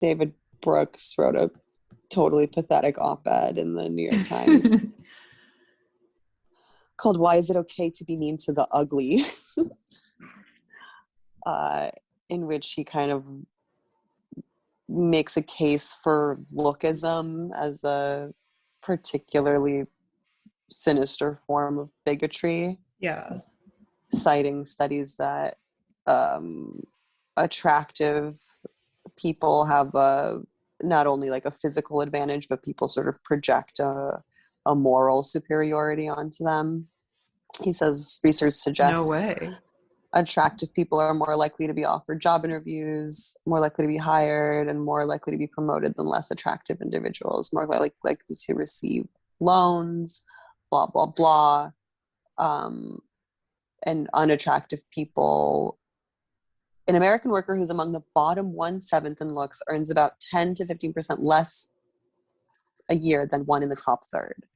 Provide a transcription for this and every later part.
David Brooks wrote a totally pathetic op-ed in the New York Times called "Why Is It Okay to Be Mean to the Ugly?" In which he kind of makes a case for lookism as a particularly sinister form of bigotry. Yeah. Citing studies that attractive people have not only like a physical advantage, but people sort of project a moral superiority onto them. He says research suggests No way. attractive people are more likely to be offered job interviews, more likely to be hired, and more likely to be promoted than less attractive individuals, more likely to receive loans, blah, blah, blah. And unattractive people. An American worker who's among the bottom 1/7 in looks earns about 10 to 15% less a year than one in the top third.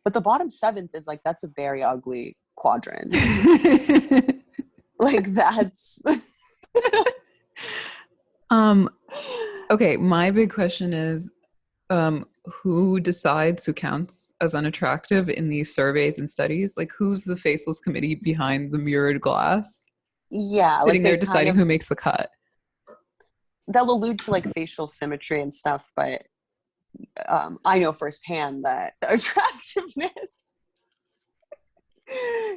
But the bottom 7th is like, that's a very ugly quadrant. Like that's okay, my big question is who decides who counts as unattractive in these surveys and studies? Like, who's the faceless committee behind the mirrored glass? Yeah, Sitting like there deciding who makes the cut. They'll allude to like facial symmetry and stuff, but I know firsthand that attractiveness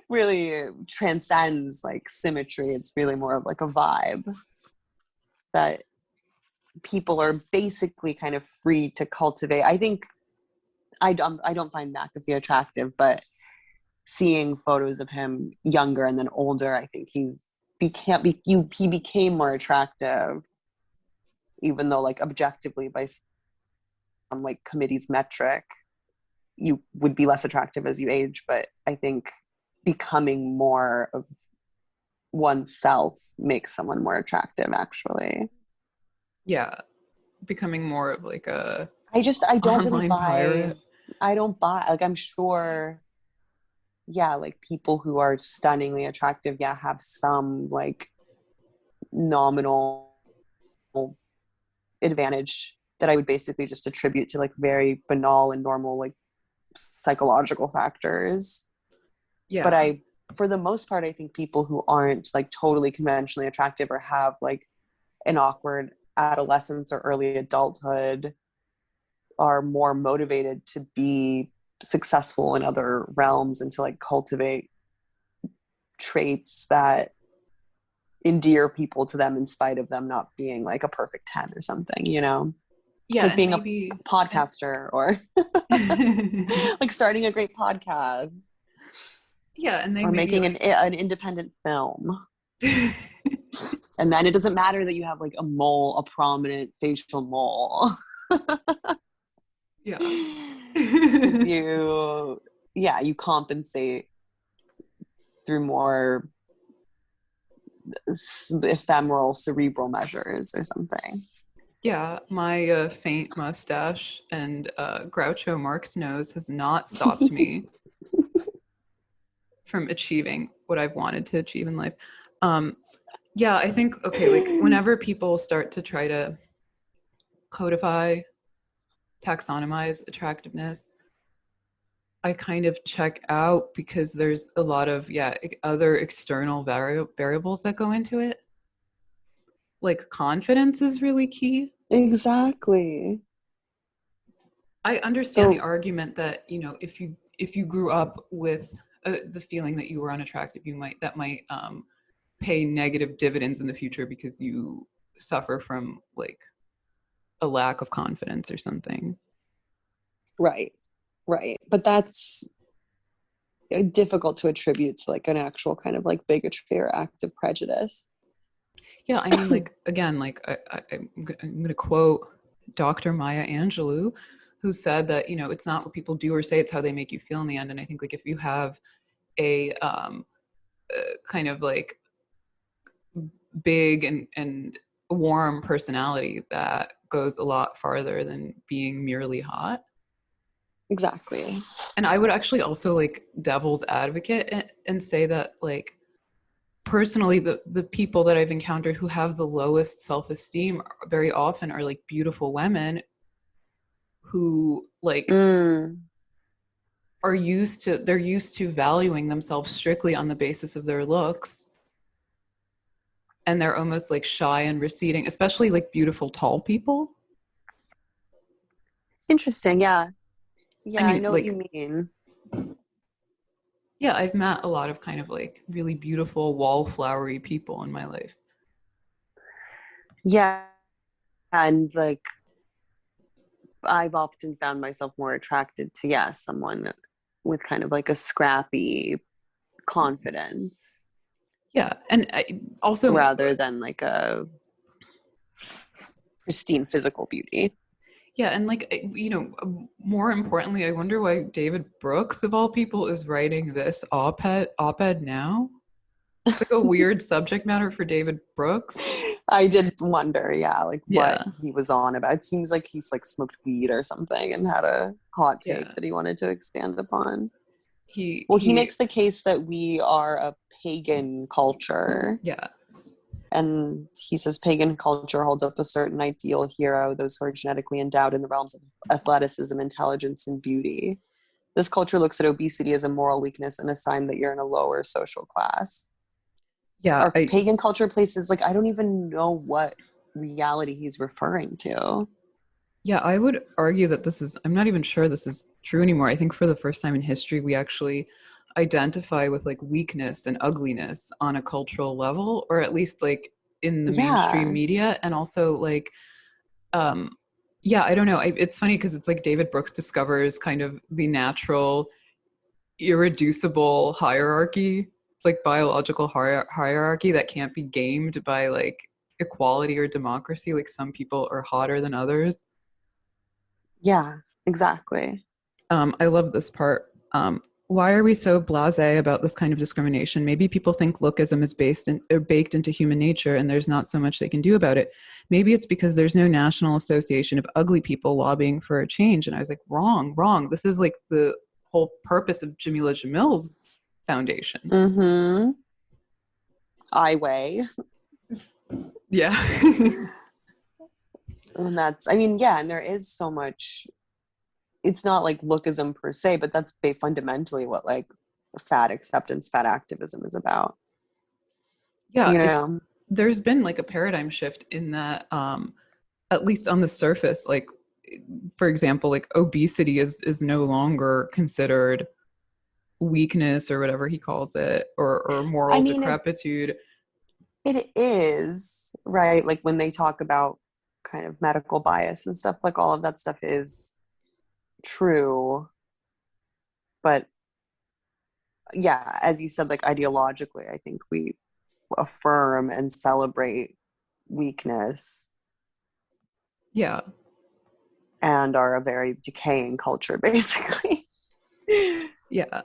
really transcends like symmetry. It's really more of like a vibe that people are basically kind of free to cultivate. I think I don't find McAfee attractive, but seeing photos of him younger and then older, I think he became more attractive, even though like objectively by some like committee's metric, you would be less attractive as you age. But I think becoming more of oneself makes someone more attractive, actually. Yeah, becoming more of like a I don't really buy pirate. I don't buy, like, I'm sure, yeah, like people who are stunningly attractive, yeah, have some like nominal advantage that I would basically just attribute to like very banal and normal like psychological factors. Yeah. But for the most part, I think people who aren't like totally conventionally attractive or have like an awkward adolescence or early adulthood are more motivated to be successful in other realms and to like cultivate traits that endear people to them in spite of them not being like a perfect 10 or something, you know? Yeah, like and being maybe a podcaster or like starting a great podcast. Yeah, and they or maybe making an independent film. And then it doesn't matter that you have like a prominent facial mole. Yeah. You compensate through more ephemeral cerebral measures or something. Yeah, my faint mustache and Groucho Marx nose has not stopped me from achieving what I've wanted to achieve in life. Yeah, I think, okay, like whenever people start to try to codify, taxonomize attractiveness, I kind of check out because there's a lot of, other external variables that go into it. Like confidence is really key. Exactly. I understand the argument that, you know, if you grew up with the feeling that you were unattractive, that might pay negative dividends in the future because you suffer from like a lack of confidence or something. Right. But that's difficult to attribute to like an actual kind of like bigotry or active prejudice. Yeah, I mean, like, again, like I'm going to quote Dr. Maya Angelou, who said that, you know, it's not what people do or say, it's how they make you feel in the end. And I think like if you have a kind of like big and warm personality, that goes a lot farther than being merely hot. Exactly. And I would actually also like devil's advocate and say that like personally, the people that I've encountered who have the lowest self-esteem very often are like beautiful women who like Mm. they're used to valuing themselves strictly on the basis of their looks, and they're almost like shy and receding, especially like beautiful tall people. Interesting. Yeah. I Yeah, I mean, know what like, you mean. yeah, I've met a lot of kind of like really beautiful wallflowery people in my life. Yeah. And like I've often found myself more attracted to, yeah, someone with kind of like a scrappy confidence Yeah, and also, rather than like a pristine physical beauty. yeah, and like more importantly, I wonder why David Brooks of all people is writing this op-ed now. It's like a weird subject matter for David Brooks. I did wonder, yeah, like what Yeah, he was on about. It seems like he's like smoked weed or something and had a hot take yeah. that he wanted to expand upon. He Well, he he makes the case that we are a pagan culture. yeah. And he says pagan culture holds up a certain ideal hero, those who are genetically endowed in the realms of athleticism, intelligence, and beauty. This culture looks at obesity as a moral weakness and a sign that you're in a lower social class. Yeah, Our pagan culture places, like, I don't even know what reality he's referring to. yeah, I would argue that I'm not even sure this is true anymore. I think for the first time in history, we actually identify with like weakness and ugliness on a cultural level, or at least like in the mainstream Yeah. media. And also like, um, yeah, I don't know. It's funny because it's like David Brooks discovers kind of the natural, irreducible hierarchy, like biological hierarchy that can't be gamed by like equality or democracy. Like some people are hotter than others. Yeah, exactly. I love this part. Why are we so blasé about this kind of discrimination? Maybe people think lookism is baked into human nature and there's not so much they can do about it. Maybe it's because there's no national association of ugly people lobbying for a change. And I was like, wrong, wrong. This is like the whole purpose of Jamila Jamil's foundation. Mm-hmm. I weigh. Yeah. And that's, I mean, yeah, and there is so much, it's not like lookism per se, but that's fundamentally what like fat acceptance, fat activism is about. Yeah, You it's know? there's been like a paradigm shift in that, at least on the surface, like for example, like obesity is no longer considered weakness or whatever he calls it, or I moral mean, decrepitude. it is, right? Like when they talk about kind of medical bias and stuff, like all of that stuff is true. But yeah, as you said, like ideologically, I think we affirm and celebrate weakness Yeah. and are a very decaying culture, basically. Yeah.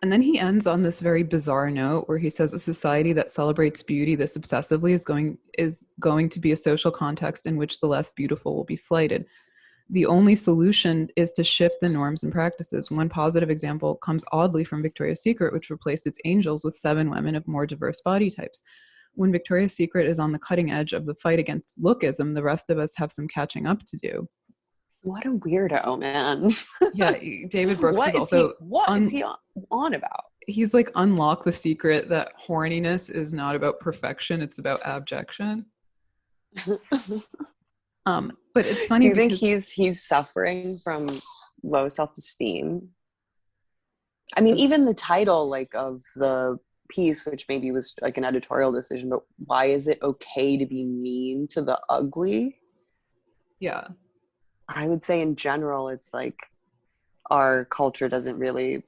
And then he ends on this very bizarre note where he says a society that celebrates beauty this obsessively is going to be a social context in which the less beautiful will be slighted. The only solution is to shift the norms and practices. One positive example comes oddly from Victoria's Secret, which replaced its angels with 7 women of more diverse body types. When Victoria's Secret is on the cutting edge of the fight against lookism, the rest of us have some catching up to do. What a weirdo, man. Yeah, David Brooks is also What is he on about? he's like unlock the secret that horniness is not about perfection, it's about abjection. But it's Do funny you think because he's suffering from low self-esteem? I mean, even the title like of the piece, which maybe was like an editorial decision, but why is it okay to be mean to the ugly? yeah. I would say in general, it's like our culture doesn't really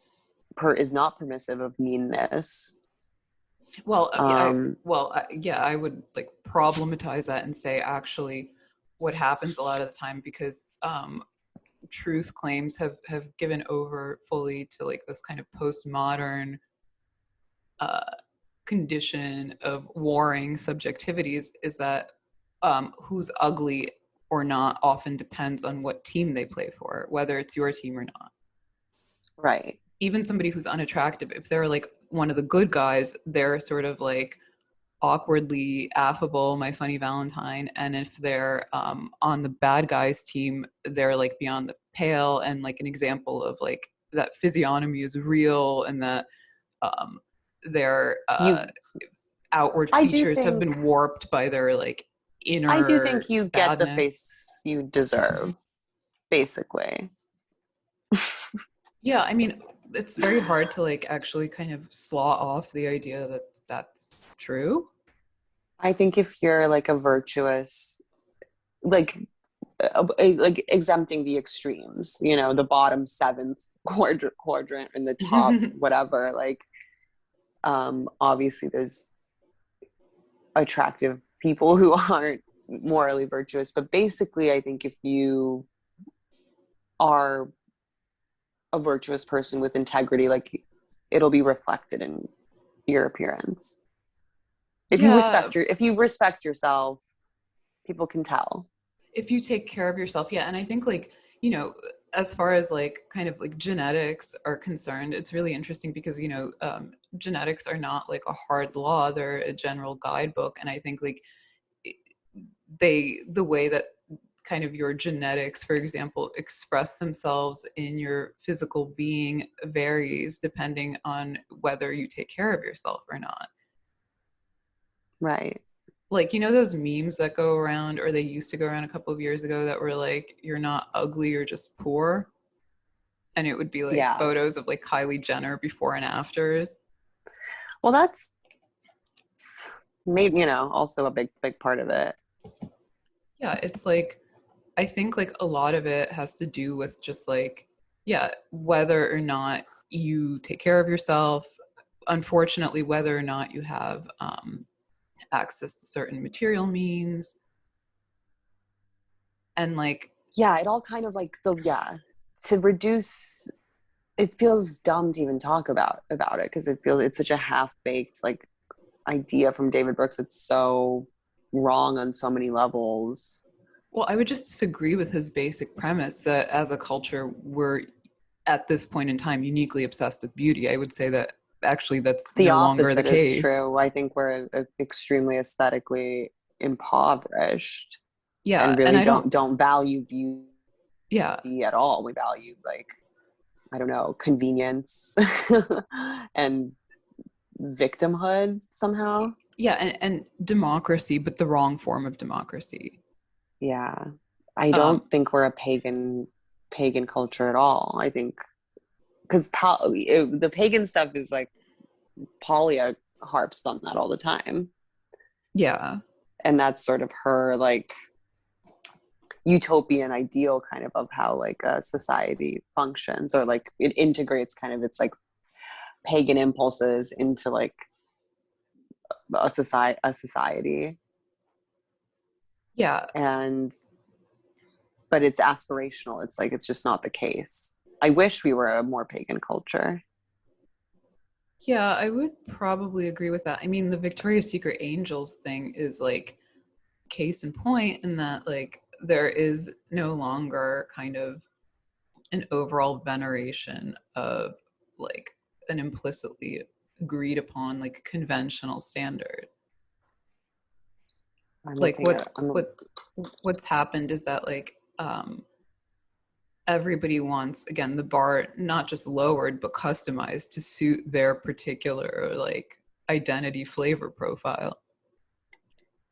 is not permissive of meanness. Well, Um, yeah, I would like problematize that and say actually what happens a lot of the time, because truth claims have given over fully to like this kind of postmodern uh, condition of warring subjectivities, is that who's ugly or not often depends on what team they play for, whether it's your team or not. right. Even somebody who's unattractive, if they're like one of the good guys, they're sort of like awkwardly affable, my funny Valentine, and if they're on the bad guys team, they're like beyond the pale and like an example of like that physiognomy is real and that um, their You, outward I do features have think, been warped by their like I do inner think you get the badness. face you deserve, basically. Yeah, I mean, it's very hard to like actually kind of slaw off the idea that that's true. I think if you're like a virtuous, like like exempting the extremes, you know, the bottom seventh quadrant and the top whatever, like obviously there's attractive people who aren't morally virtuous, but basically I think if you are a virtuous person with integrity, like it'll be reflected in your appearance. Yeah, If you respect yourself, people can tell. if you take care of yourself, yeah. And I think like, you know, as far as like kind of like genetics are concerned, it's really interesting because, you know, genetics are not like a hard law, they're a general guidebook. And I think like the way that kind of your genetics, for example, express themselves in your physical being varies depending on whether you take care of yourself or not. Right. Like, you know, those memes that go around, or they used to go around a couple of years ago, that were like, you're not ugly, you're just poor. And it would be like Yeah. photos of like Kylie Jenner before and afters. Well, that's made, you know, also a big part of it. Yeah, it's like, I think like a lot of it has to do with just like, yeah, whether or not you take care of yourself, unfortunately, whether or not you have access to certain material means. And like, Yeah, it all kind of like the yeah, to reduce it feels dumb to even talk about it because it feels it's such a half-baked like idea from David Brooks. It's so wrong on so many levels. well, I would just disagree with his basic premise that as a culture, we're at this point in time uniquely obsessed with beauty. I would say that actually that's The no longer the opposite is case. true. I think we're extremely aesthetically impoverished Yeah, and and really I don't, don't value beauty yeah, at all. We value like I don't know, convenience and victimhood somehow. yeah, and democracy, but the wrong form of democracy. Yeah. I Um, don't think we're a pagan culture at all. I think because the pagan stuff is like Polia harps on that all the time, yeah, and that's sort of her like utopian ideal kind of how like a society functions or like it integrates kind of its like pagan impulses into like a society yeah, and but it's aspirational. It's like it's just not the case. I wish we were a more pagan culture. yeah. I would probably agree with that. I mean, the Victoria's Secret Angels thing is like case in point in that like there is no longer kind of an overall veneration of like an implicitly agreed upon like conventional standard. I'm Like looking at I'm what's happened is that like everybody wants, again, the bar not just lowered but customized to suit their particular like identity flavor profile.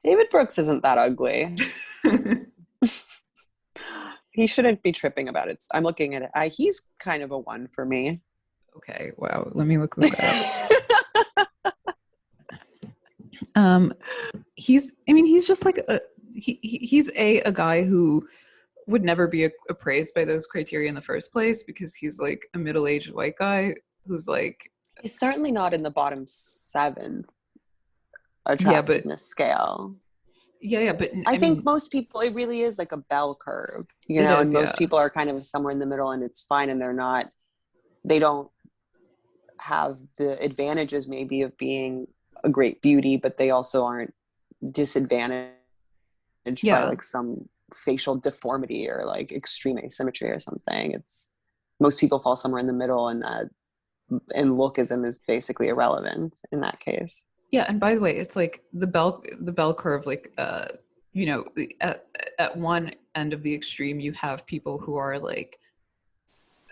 David Brooks isn't that ugly. He shouldn't be tripping about it. I'm looking at it. He's kind of a one for me. Okay, wow, let me look this guy up. um he's, I mean, he's just like he's a guy who would never be appraised by those criteria in the first place because he's like a middle-aged white guy who's like, He's certainly not in the bottom seventh yeah, but attractiveness scale. yeah, but I I think mean, most people, it really is like a bell curve, you it know, is, and most yeah, people are kind of somewhere in the middle and it's fine and they don't have the advantages maybe of being a great beauty, but they also aren't disadvantaged by yeah, like some facial deformity or like extreme asymmetry or something. It's most people fall somewhere in the middle and that and lookism is basically irrelevant in that case. Yeah, and by the way, it's like the bell curve, like you know, at one end of the extreme you have people who are like,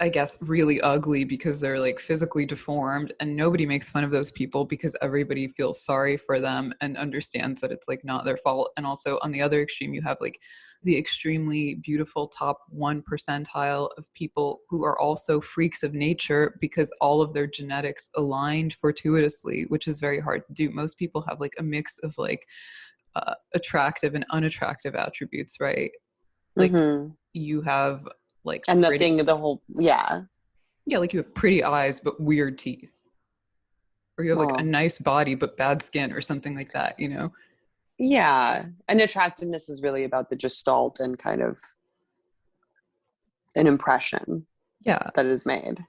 I guess, really ugly because they're like physically deformed, and nobody makes fun of those people because everybody feels sorry for them and understands that it's like not their fault. And also on the other extreme, you have like the extremely beautiful top 1 percentile of people who are also freaks of nature because all of their genetics aligned fortuitously, which is very hard to do. Most people have like a mix of like attractive and unattractive attributes, right? Like Mm-hmm. you have like And the pretty, thing, the whole, yeah. yeah, like you have pretty eyes but weird teeth, or you have like a Well, nice body but bad skin or something like that, you know? yeah. And attractiveness is really about the gestalt and kind of an impression Yeah. that is made.